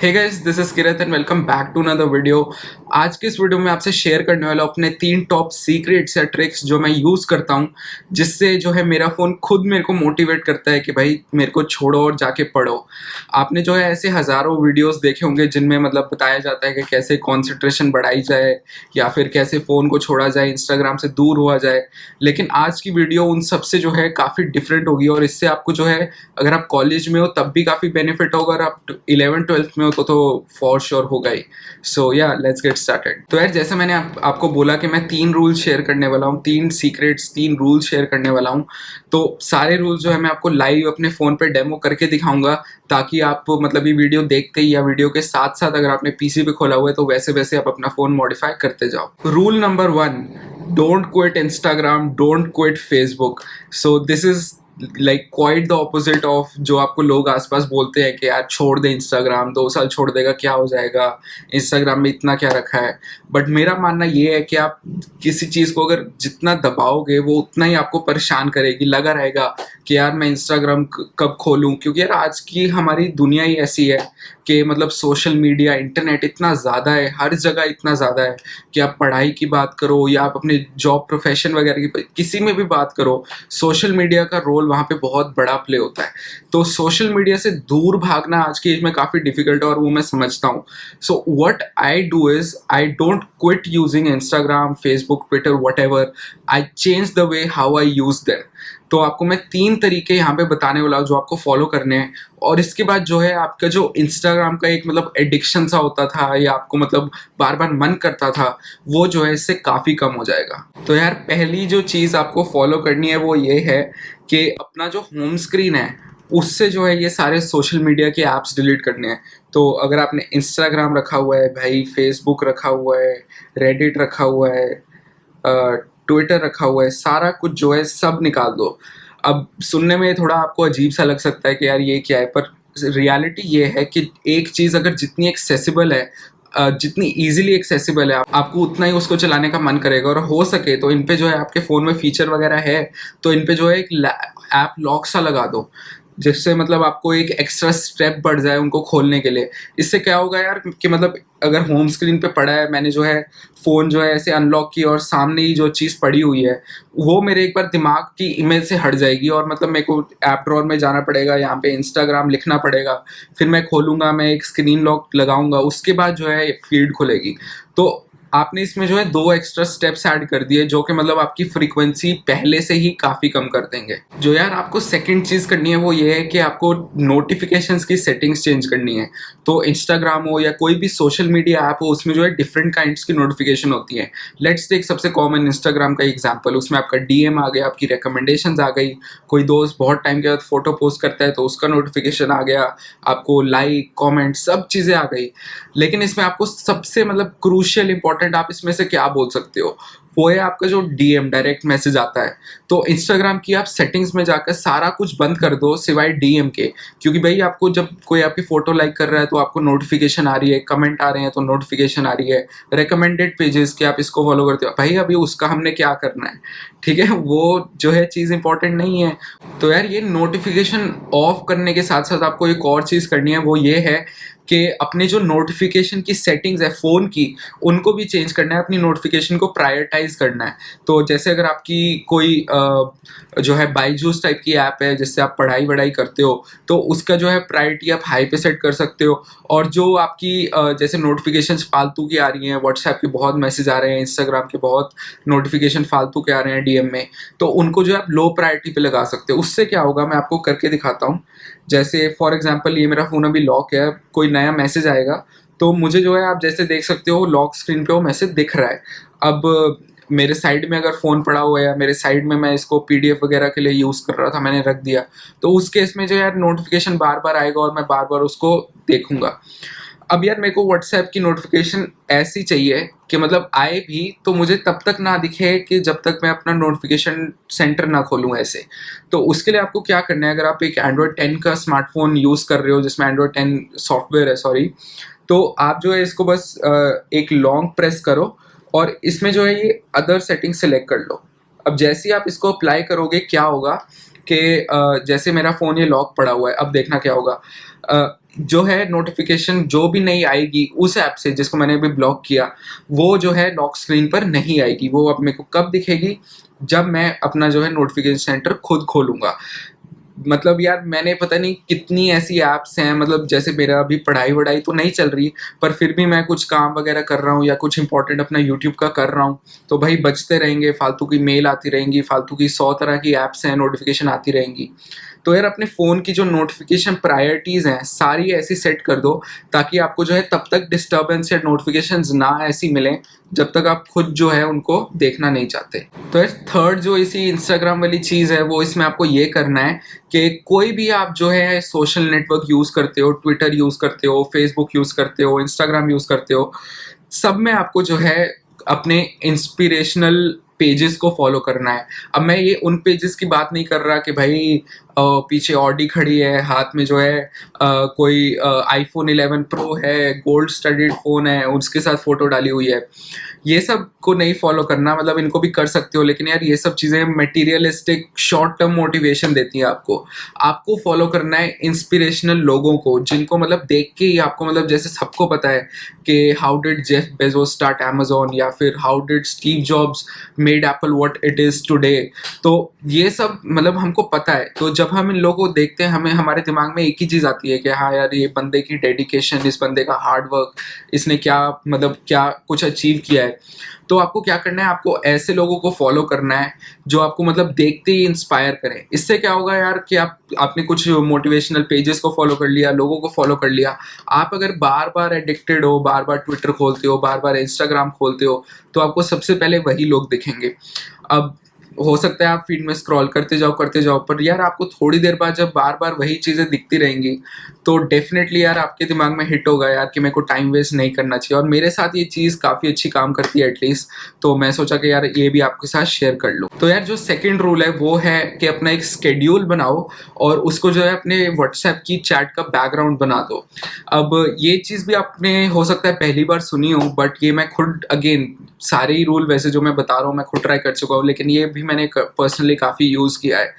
Hey guys, this is Kirat and welcome back to another video. आज के इस video में आपसे शेयर करने वाला हूं अपने 3 टॉप सीक्रेट्स या ट्रिक्स जो मैं यूज़ करता हूं, जिससे जो है मेरा फ़ोन खुद मेरे को मोटिवेट करता है कि भाई मेरे को छोड़ो और जाके पढ़ो। आपने जो है ऐसे हज़ारों वीडियोस देखे होंगे जिनमें मतलब बताया जाता है कि कैसे कॉन्सेंट्रेशन बढ़ाई जाए या फिर कैसे फ़ोन को छोड़ा जाए, इंस्टाग्राम से दूर हुआ जाए। लेकिन आज की वीडियो उन सब से जो है काफ़ी डिफरेंट होगी और इससे आपको जो है, अगर आप कॉलेज में हो तब भी काफ़ी बेनिफिट होगा और आप 11th-12th में हो तो फॉर श्योर होगा ही। सो या लेट्स गेट स्टार्टेड। तो यार, जैसे मैंने आपको बोला कि मैं 3 रूल्स शेयर करने वाला हूँ, 3 सीक्रेट्स, 3 रूल्स शेयर करने वाला हूँ। तो सारे रूल्स जो है मैं आपको लाइव अपने फ़ोन पे डेमो करके दिखाऊंगा, ताकि आप मतलब ये वीडियो देखते ही या वीडियो के साथ साथ अगर आपने पीसी पे खोला हुआ है तो वैसे वैसे आप अपना फ़ोन मॉडिफाई करते जाओ। Rule number 1, don't quit Instagram, don't quit Facebook. So this is like quite the opposite of जो आपको लोग आसपास बोलते हैं कि यार छोड़ दे इंस्टाग्राम, 2 साल छोड़ देगा क्या हो जाएगा, इंस्टाग्राम में इतना क्या रखा है। बट मेरा मानना ये है कि आप किसी चीज़ को अगर जितना दबाओगे वो उतना ही आपको परेशान करेगी। लगा रहेगा कि यार मैं इंस्टाग्राम कब खोलूँ, क्योंकि यार आज की हमारी दुनिया ही ऐसी है कि मतलब सोशल मीडिया, इंटरनेट इतना ज़्यादा है, हर जगह इतना ज़्यादा है कि आप पढ़ाई की बात करो या आप अपने जॉब प्रोफेशन वगैरह की किसी में भी बात करो, सोशल मीडिया का रोल वहाँ पे बहुत बड़ा प्ले होता है। तो सोशल मीडिया से दूर भागना आज की एज में काफ़ी डिफिकल्ट है और वो मैं समझता हूँ। So what I do is I don't quit using Instagram, Facebook, Twitter, whatever. I change the way how I use them. तो आपको मैं 3 तरीके यहाँ पे बताने वाला हूँ जो आपको फॉलो करने हैं, और इसके बाद जो है आपका जो इंस्टाग्राम का एक मतलब एडिक्शन सा होता था या आपको मतलब बार बार मन करता था, वो जो है इससे काफ़ी कम हो जाएगा। तो यार, पहली जो चीज़ आपको फॉलो करनी है वो ये है कि अपना जो होम स्क्रीन है उससे जो है ये सारे सोशल मीडिया के ऐप्स डिलीट करने हैं। तो अगर आपने इंस्टाग्राम रखा हुआ है भाई, फेसबुक रखा हुआ है, रेडिट रखा हुआ है, ट्विटर रखा हुआ है, सारा कुछ जो है सब निकाल दो। अब सुनने में थोड़ा आपको अजीब सा लग सकता है कि यार ये क्या है, पर रियलिटी ये है कि एक चीज़ अगर जितनी एक्सेसिबल है, जितनी इजीली एक्सेसिबल है, आपको उतना ही उसको चलाने का मन करेगा। और हो सके तो इन पे जो है आपके फ़ोन में फीचर वगैरह है तो इन पे जो है एक ऐप लॉक सा लगा दो, जिससे मतलब आपको एक एक्स्ट्रा स्टेप बढ़ जाए उनको खोलने के लिए। इससे क्या होगा यार कि मतलब अगर होम स्क्रीन पे पड़ा है, मैंने जो है फ़ोन जो है ऐसे अनलॉक किया और सामने ही जो चीज़ पड़ी हुई है वो मेरे एक बार दिमाग की इमेज से हट जाएगी और मतलब मेरे को ऐप ड्रॉअर में जाना पड़ेगा, यहाँ पे इंस्टाग्राम लिखना पड़ेगा, फिर मैं खोलूँगा, मैं एक स्क्रीन लॉक लगाऊंगा, उसके बाद जो है फीड खुलेगी। तो आपने इसमें जो है 2 एक्स्ट्रा स्टेप्स ऐड कर दिए जो कि मतलब आपकी फ्रीक्वेंसी पहले से ही काफ़ी कम कर देंगे। जो यार आपको सेकंड चीज़ करनी है वो ये है कि आपको नोटिफिकेशंस की सेटिंग्स चेंज करनी है। तो इंस्टाग्राम हो या कोई भी सोशल मीडिया ऐप हो, उसमें जो है डिफरेंट काइंड्स की नोटिफिकेशन होती हैं। लेट्स टेक सबसे कॉमन इंस्टाग्राम का एग्जाम्पल। उसमें आपका डीएम आ गया, आपकी रिकमेंडेशंस आ गई, कोई दोस्त बहुत टाइम के बाद फोटो पोस्ट करता है तो उसका नोटिफिकेशन आ गया, आपको लाइक, कॉमेंट, सब चीज़ें आ गई। लेकिन इसमें आपको सबसे मतलब क्रूशियल इंपॉर्टेंट आप इसमें से क्या बोल सकते हो, वो है आपका जो डीएम, डायरेक्ट मैसेज आता है। तो इंस्टाग्राम की आप सेटिंग्स में जाकर सारा कुछ बंद कर दो सिवाय डीएम के, क्योंकि भाई आपको जब कोई आपकी फोटो लाइक कर रहा है तो आपको नोटिफिकेशन आ रही है, कमेंट आ रहे हैं तो नोटिफिकेशन आ रही है, रिकमेंडेड पेजेस के आप इसको फॉलो करते हो, भाई अभी उसका हमने क्या करना है, ठीक है, वो जो है चीज़ इंपॉर्टेंट नहीं है। तो यार, ये नोटिफिकेशन ऑफ करने के साथ साथ आपको एक और चीज़ करनी है, वो ये है कि अपनी जो नोटिफिकेशन की सेटिंग्स है फ़ोन की, उनको भी चेंज करना है, अपनी नोटिफिकेशन को प्रायोरिटाइज करना है। तो जैसे अगर आपकी कोई जो है बायजूस टाइप की ऐप है जिससे आप पढ़ाई वढ़ाई करते हो, तो उसका जो है प्रायोरिटी आप हाई पे सेट कर सकते हो। और जो आपकी जैसे नोटिफिकेशंस फालतू की आ रही हैं, व्हाट्सएप के बहुत मैसेज आ रहे हैं, इंस्टाग्राम के बहुत नोटिफिकेशन फालतू के आ रहे हैं डीएम में, तो उनको जो है आप लो प्रायोरिटी पे लगा सकते हो। उससे क्या होगा मैं आपको करके दिखाता हूँ। जैसे फॉर एग्जांपल ये मेरा फ़ोन अभी लॉक है, कोई नया मैसेज आएगा तो मुझे जो है आप जैसे देख सकते हो लॉक स्क्रीन पे वो मैसेज दिख रहा है। अब मेरे साइड में अगर फ़ोन पड़ा हुआ है या मेरे साइड में मैं इसको पीडीएफ वगैरह के लिए यूज़ कर रहा था, मैंने रख दिया, तो उस केस में जो यार नोटिफिकेशन बार बार आएगा और मैं बार बार उसको देखूंगा। अब यार मेरे को व्हाट्सएप की नोटिफिकेशन ऐसी चाहिए कि मतलब आए भी तो मुझे तब तक ना दिखे कि जब तक मैं अपना नोटिफिकेशन सेंटर ना खोलूँ ऐसे। तो उसके लिए आपको क्या करना है, अगर आप एक एंड्रॉयड 10 का स्मार्टफोन यूज़ कर रहे हो जिसमें एंड्रॉयड 10 सॉफ्टवेयर है, सॉरी, तो आप जो है इसको बस एक लॉन्ग प्रेस करो और इसमें जो है ये अदर सेटिंग सेलेक्ट कर लो। अब जैसे ही आप इसको अप्लाई करोगे क्या होगा कि जैसे मेरा फ़ोन ये लॉक पड़ा हुआ है, अब देखना क्या होगा। जो है नोटिफिकेशन जो भी नहीं आएगी उस ऐप से जिसको मैंने अभी ब्लॉक किया, वो जो है लॉक स्क्रीन पर नहीं आएगी। वो अब मेरे को कब दिखेगी, जब मैं अपना जो है नोटिफिकेशन सेंटर खुद खोलूंगा। मतलब यार मैंने पता नहीं कितनी ऐसी ऐप्स हैं, मतलब जैसे मेरा अभी पढ़ाई वढ़ाई तो नहीं चल रही, पर फिर भी मैं कुछ काम वगैरह कर रहा हूँ या कुछ इंपॉर्टेंट अपना यूट्यूब का कर रहा हूँ, तो भाई बजते रहेंगे, फालतू की मेल आती रहेंगी, फालतू की 100 तरह की ऐप्स हैं, नोटिफिकेशन आती रहेंगी। तो यार अपने फ़ोन की जो नोटिफिकेशन प्रायोरिटीज़ हैं सारी ऐसी सेट कर दो ताकि आपको जो है तब तक डिस्टर्बेंस या नोटिफिकेशंस ना ऐसी मिलें जब तक आप खुद जो है उनको देखना नहीं चाहते। तो यार थर्ड जो इसी इंस्टाग्राम वाली चीज़ है वो इसमें आपको ये करना है कि कोई भी आप जो है सोशल नेटवर्क यूज़ करते हो, ट्विटर यूज़ करते हो, फेसबुक यूज़ करते हो, इंस्टाग्राम यूज़ करते हो, सब में आपको जो है अपने इंस्पिरेशनल पेजेस को फॉलो करना है। अब मैं ये उन पेजेस की बात नहीं कर रहा कि भाई पीछे ऑडी खड़ी है, हाथ में जो है कोई आईफोन 11 प्रो है, गोल्ड स्टडीड फ़ोन है, उसके साथ फ़ोटो डाली हुई है। ये सब को नहीं फॉलो करना, मतलब इनको भी कर सकते हो, लेकिन यार ये सब चीज़ें मटेरियलिस्टिक शॉर्ट टर्म मोटिवेशन देती हैं आपको। आपको फॉलो करना है इंस्पिरेशनल लोगों को, जिनको मतलब देख के ही आपको, मतलब जैसे सबको पता है कि how did Jeff Bezos start Amazon, या फिर how did Steve jobs made Apple what it is today. तो ये सब मतलब हमको पता है, तो जब हम इन लोगों को देखते हैं हमें हमारे दिमाग में एक ही चीज़ आती है कि हाँ यार ये बंदे की डेडिकेशन, इस बंदे का हार्ड वर्क, इसने क्या मतलब क्या कुछ अचीव किया है। तो आपको क्या करना है, आपको ऐसे लोगों को फॉलो करना है जो आपको मतलब देखते ही इंस्पायर करें। इससे क्या होगा यार कि आपने कुछ मोटिवेशनल पेजेस को फॉलो कर लिया, लोगों को फॉलो कर लिया, आप अगर बार बार एडिक्टेड हो, बार बार ट्विटर खोलते हो, बार बार इंस्टाग्राम खोलते हो, तो आपको सबसे पहले वही लोग दिखेंगे। अब हो सकता है आप फीड में स्क्रॉल करते जाओ, पर यार आपको थोड़ी देर बाद जब बार बार वही चीज़ें दिखती रहेंगी तो डेफिनेटली यार आपके दिमाग में हिट होगा यार कि मेरे को टाइम वेस्ट नहीं करना चाहिए। और मेरे साथ ये चीज़ काफ़ी अच्छी काम करती है एटलीस्ट, तो मैं सोचा कि यार ये भी आपके साथ शेयर कर लूँ। तो यार जो सेकंड रूल है वो है कि अपना एक स्केड्यूल बनाओ और उसको जो है अपने व्हाट्सएप की चैट का बैकग्राउंड बना दो। अब ये चीज़ भी आपने हो सकता है पहली बार सुनी हो, बट ये मैं खुद अगेन सारे ही रूल वैसे जो मैं बता रहा हूँ मैं खुद ट्राई कर चुका हूँ, लेकिन ये भी मैंने पर्सनली काफ़ी यूज़ किया है।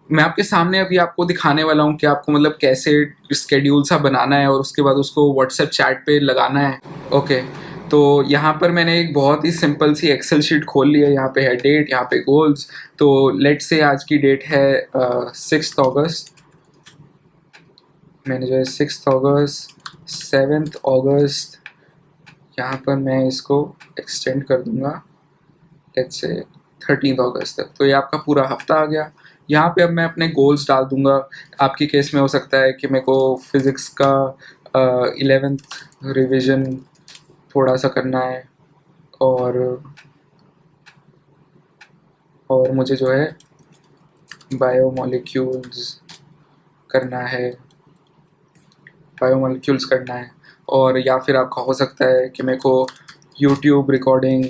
मैं आपके सामने अभी आपको दिखाने वाला हूँ कि आपको मतलब कैसे स्केड्यूल सा बनाना है और उसके बाद उसको व्हाट्सएप चैट पे लगाना है। ओके, तो यहाँ पर मैंने एक बहुत ही सिंपल सी एक्सेल शीट खोल ली है। यहाँ पे है डेट, यहाँ पे गोल्स। तो लेट्स से आज की डेट है 6 अगस्त। मैंने जो है 6 अगस्त, 7 अगस्त, यहाँ पर मैं इसको एक्सटेंड कर दूंगा लेट्स से 13 अगस्त तक। तो ये आपका पूरा हफ्ता आ गया। यहाँ पे अब मैं अपने गोल्स डाल दूंगा। आपके केस में हो सकता है कि मेरे को फिज़िक्स का 11th रिवीजन थोड़ा सा करना है, और मुझे जो है बायोमोलिक्यूल्स करना है। और या फिर आपका हो सकता है कि मेरे को यूट्यूब रिकॉर्डिंग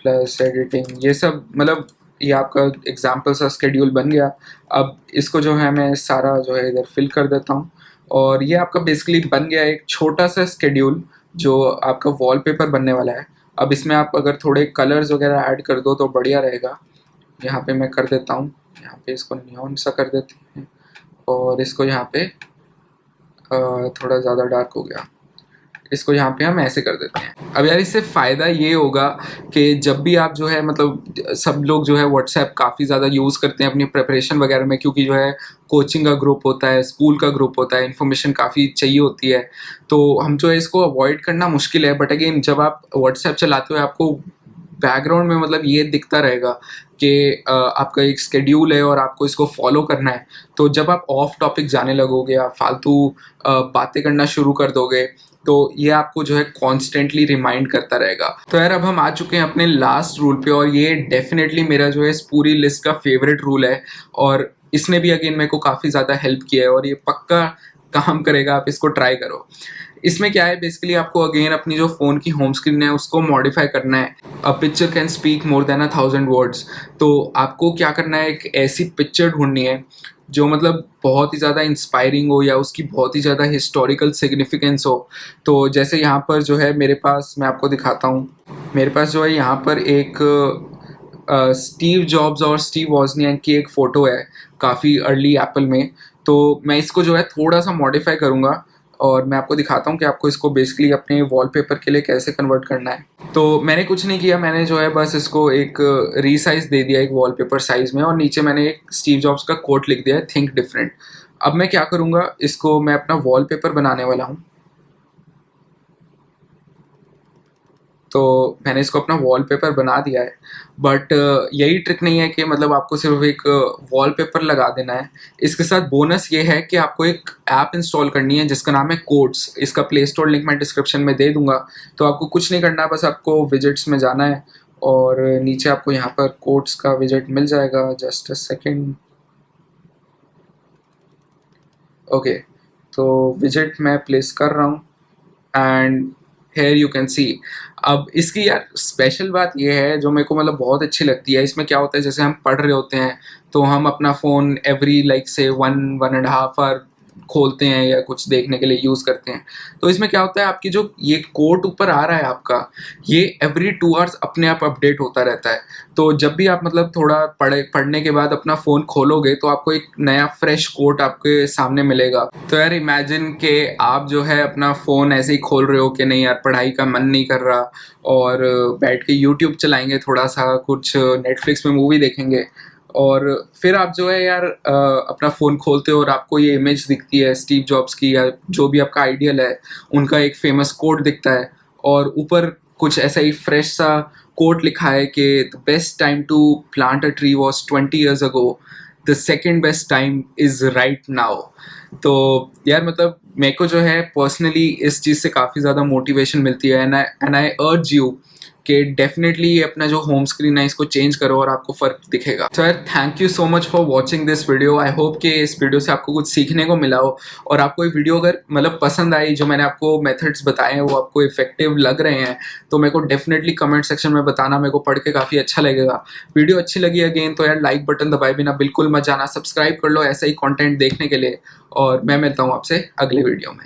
प्लस एडिटिंग, ये सब मतलब ये आपका एग्जाम्पल सा स्केड्यूल बन गया। अब इसको जो है मैं सारा जो है इधर फिल कर देता हूँ और ये आपका बेसिकली बन गया एक छोटा सा स्केड्यूल जो आपका वॉलपेपर बनने वाला है। अब इसमें आप अगर थोड़े कलर्स वगैरह ऐड कर दो तो बढ़िया रहेगा। यहाँ पे मैं कर देता हूँ, यहाँ पे इसको नियॉन सा कर देते हैं और इसको यहाँ पे थोड़ा ज़्यादा डार्क हो गया, इसको यहाँ पे हम ऐसे कर देते हैं। अब यार इससे फ़ायदा ये होगा कि जब भी आप जो है मतलब सब लोग जो है व्हाट्सएप काफ़ी ज़्यादा यूज़ करते हैं अपनी प्रिपरेशन वगैरह में, क्योंकि जो है कोचिंग का ग्रुप होता है, स्कूल का ग्रुप होता है, इन्फॉर्मेशन काफ़ी चाहिए होती है, तो हम जो है इसको अवॉइड करना मुश्किल है। बट अगेन जब आप व्हाट्सएप चलाते हो आपको बैकग्राउंड में मतलब ये दिखता रहेगा कि आपका एक स्केड्यूल है और आपको इसको फॉलो करना है। तो जब आप ऑफ टॉपिक जाने लगोगे, आप फालतू बातें करना शुरू कर दोगे, तो ये आपको जो है कॉन्स्टेंटली रिमाइंड करता रहेगा। तो यार अब हम आ चुके हैं अपने लास्ट रूल पे, और ये डेफिनेटली मेरा जो है इस पूरी लिस्ट का फेवरेट रूल है और इसने भी अगेन मेरे को काफ़ी ज़्यादा हेल्प किया है और ये पक्का काम करेगा, आप इसको ट्राई करो। इसमें क्या है, बेसिकली आपको अगेन अपनी जो फ़ोन की होम स्क्रीन है उसको मॉडिफाई करना है। A picture can speak more than 1000 words. तो आपको क्या करना है, एक ऐसी पिक्चर ढूंढनी है जो मतलब बहुत ही ज़्यादा इंस्पायरिंग हो या उसकी बहुत ही ज़्यादा हिस्टोरिकल सिग्निफिकेंस हो। तो जैसे यहाँ पर जो है मेरे पास, मैं आपको दिखाता हूँ, मेरे पास जो है यहाँ पर एक स्टीव जॉब्स और स्टीव वॉजनियाक की एक फ़ोटो है काफ़ी अर्ली एप्पल में। तो मैं इसको जो है थोड़ा-सा मॉडिफ़ाई करूँगा और मैं आपको दिखाता हूँ कि आपको इसको बेसिकली अपने वॉलपेपर के लिए कैसे कन्वर्ट करना है। तो मैंने कुछ नहीं किया, मैंने जो है बस इसको एक रीसाइज़ दे दिया एक वॉलपेपर साइज़ में और नीचे मैंने एक स्टीव जॉब्स का कोट लिख दिया है, थिंक डिफरेंट। अब मैं क्या करूँगा, इसको मैं अपना वॉलपेपर बनाने वाला हूँ। तो मैंने इसको अपना वॉलपेपर बना दिया है, बट यही ट्रिक नहीं है कि मतलब आपको सिर्फ एक वॉलपेपर लगा देना है। इसके साथ बोनस ये है कि आपको एक ऐप इंस्टॉल करनी है जिसका नाम है कोट्स। इसका प्ले स्टोर लिंक मैं डिस्क्रिप्शन में दे दूंगा। तो आपको कुछ नहीं करना है, बस आपको विजेट्स में जाना है और नीचे आपको यहाँ पर कोट्स का विजेट मिल जाएगा। Just a second. ओके, तो विजेट मैं प्लेस कर रहा हूँ and here you can see. अब इसकी यार स्पेशल बात ये है जो मेरे को मतलब बहुत अच्छी लगती है। इसमें क्या होता है, जैसे हम पढ़ रहे होते हैं तो हम अपना फ़ोन एवरी लाइक से 1-1.5 आवर खोलते हैं या कुछ देखने के लिए यूज़ करते हैं। तो इसमें क्या होता है, आपकी जो ये कोड ऊपर आ रहा है आपका, ये एवरी 2 आवर्स अपने आप अपडेट होता रहता है। तो जब भी आप मतलब थोड़ा पढ़ने के बाद अपना फ़ोन खोलोगे तो आपको एक नया फ्रेश कोट आपके सामने मिलेगा। तो यार इमेजिन कि आप जो है अपना फ़ोन ऐसे ही खोल रहे हो कि नहीं यार पढ़ाई का मन नहीं कर रहा और बैठ के यूट्यूब चलाएंगे, थोड़ा सा कुछ नेटफ्लिक्स में मूवी देखेंगे और फिर आप जो है यार अपना फ़ोन खोलते हो और आपको ये इमेज दिखती है स्टीव जॉब्स की या जो भी आपका आइडियल है, उनका एक फेमस कोट दिखता है और ऊपर कुछ ऐसा ही फ्रेश सा कोट लिखा है कि the best time to plant a tree was 20 years ago, the second best time is right now. तो यार मतलब मेरे को जो है पर्सनली इस चीज़ से काफ़ी ज़्यादा मोटिवेशन मिलती है एंड आई अर्ज यू कि डेफिनेटली अपना जो होम स्क्रीन है इसको चेंज करो और आपको फ़र्क दिखेगा। तो यार thank you so much for watching this video. I hope कि इस वीडियो से आपको कुछ सीखने को मिला हो और आपको ये वीडियो अगर मतलब पसंद आई, जो मैंने आपको मेथड्स बताए हैं वो आपको इफेक्टिव लग रहे हैं, तो मेरे को डेफिनेटली कमेंट सेक्शन में बताना, मेरे को पढ़ के काफ़ी अच्छा लगेगा। वीडियो अच्छी लगी अगेन तो यार लाइक बटन दबाए बिना बिल्कुल मत जाना, सब्सक्राइब कर लो ऐसा ही कॉन्टेंट देखने के लिए और मैं मिलता हूँ आपसे अगले वीडियो में।